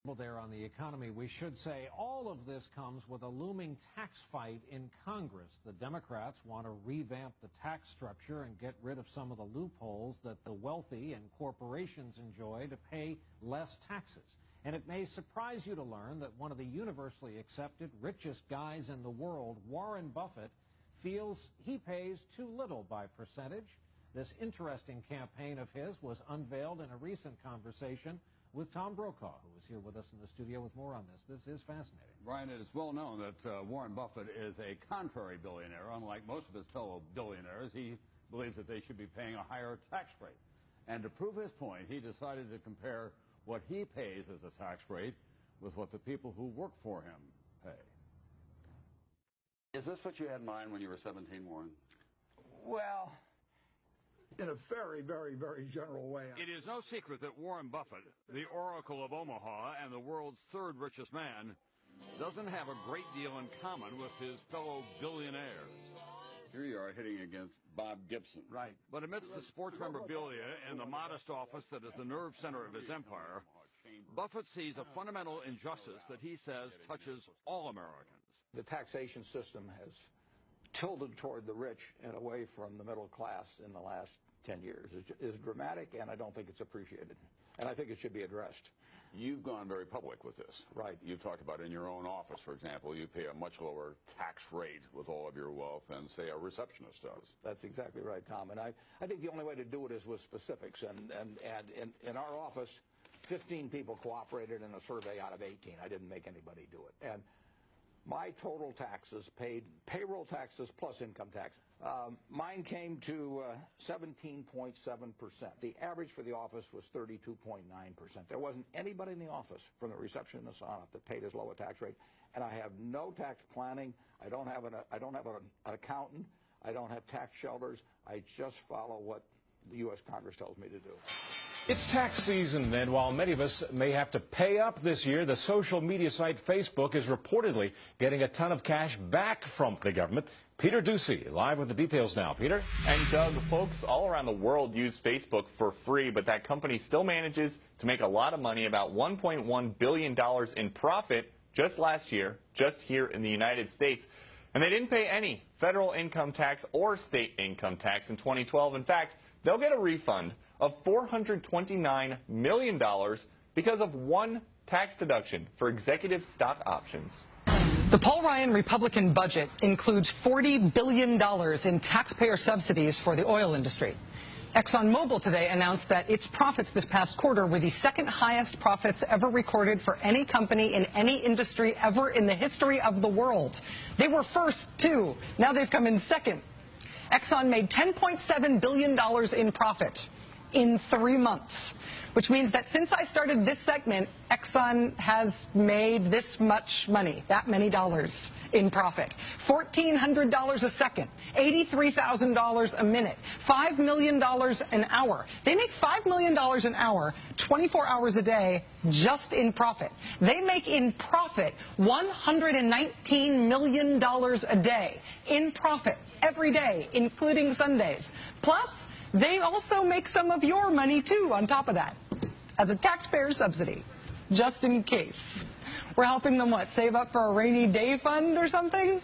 Well, there on the economy, we should say all of this comes with a looming tax fight in Congress. The Democrats want to revamp the tax structure and get rid of some of the loopholes that the wealthy and corporations enjoy to pay less taxes. And it may surprise you to learn that one of the universally accepted richest guys in the world, Warren Buffett, feels he pays too little by percentage. This interesting campaign of his was unveiled in a recent conversation with Tom Brokaw, who is here with us in the studio with more on this. This is fascinating. Brian, it is well known that Warren Buffett is a contrary billionaire. Unlike most of his fellow billionaires, he believes that they should be paying a higher tax rate. And to prove his point, he decided to compare what he pays as a tax rate with what the people who work for him pay. Is this what you had in mind when you were 17, Warren? Well, in a very, very, very general way. It is no secret that Warren Buffett, the Oracle of Omaha and the world's third richest man, doesn't have a great deal in common with his fellow billionaires. Here you are hitting against Bob Gibson. Right. But amidst the sports memorabilia and the modest office that is the nerve center of his empire, Buffett sees a fundamental injustice that he says touches all Americans. The taxation system has tilted toward the rich and away from the middle class in the last 10 years. It is dramatic, and I don't think it's appreciated. And I think it should be addressed. You've gone very public with this. Right. You've talked about in your own office, for example, you pay a much lower tax rate with all of your wealth than, say, a receptionist does. That's exactly right, Tom. And I think the only way to do it is with specifics. And in our office, 15 people cooperated in a survey out of 18. I didn't make anybody do it. And my total taxes, paid payroll taxes plus income tax, mine came to 17.7%. The average for the office was 32.9%. There wasn't anybody in the office, from the receptionist on up, that paid as low a tax rate. And I have no tax planning. I don't have an accountant. I don't have tax shelters. I just follow what the U.S. Congress tells me to do. It's tax season, and while many of us may have to pay up this year, the social media site Facebook is reportedly getting a ton of cash back from the government. Peter Doocy, live with the details now. Peter? And Doug, folks all around the world use Facebook for free, but that company still manages to make a lot of money, about $1.1 billion in profit just last year, just here in the United States. And they didn't pay any federal income tax or state income tax in 2012. In fact, they'll get a refund of $429 million because of one tax deduction for executive stock options. The Paul Ryan Republican budget includes $40 billion in taxpayer subsidies for the oil industry. ExxonMobil today announced that its profits this past quarter were the second highest profits ever recorded for any company in any industry ever in the history of the world. They were first, too. Now they've come in second. Exxon made $10.7 billion in profit in 3 months, which means that since I started this segment, Exxon has made this much money, that many dollars in profit. $1,400 a second, $83,000 a minute, $5 million an hour. They make $5 million an hour, 24 hours a day, just in profit. They make in profit $119 million a day in profit every day, including Sundays. Plus, they also make some of your money, too, on top of that, as a taxpayer subsidy, just in case. We're helping them, what, save up for a rainy day fund or something?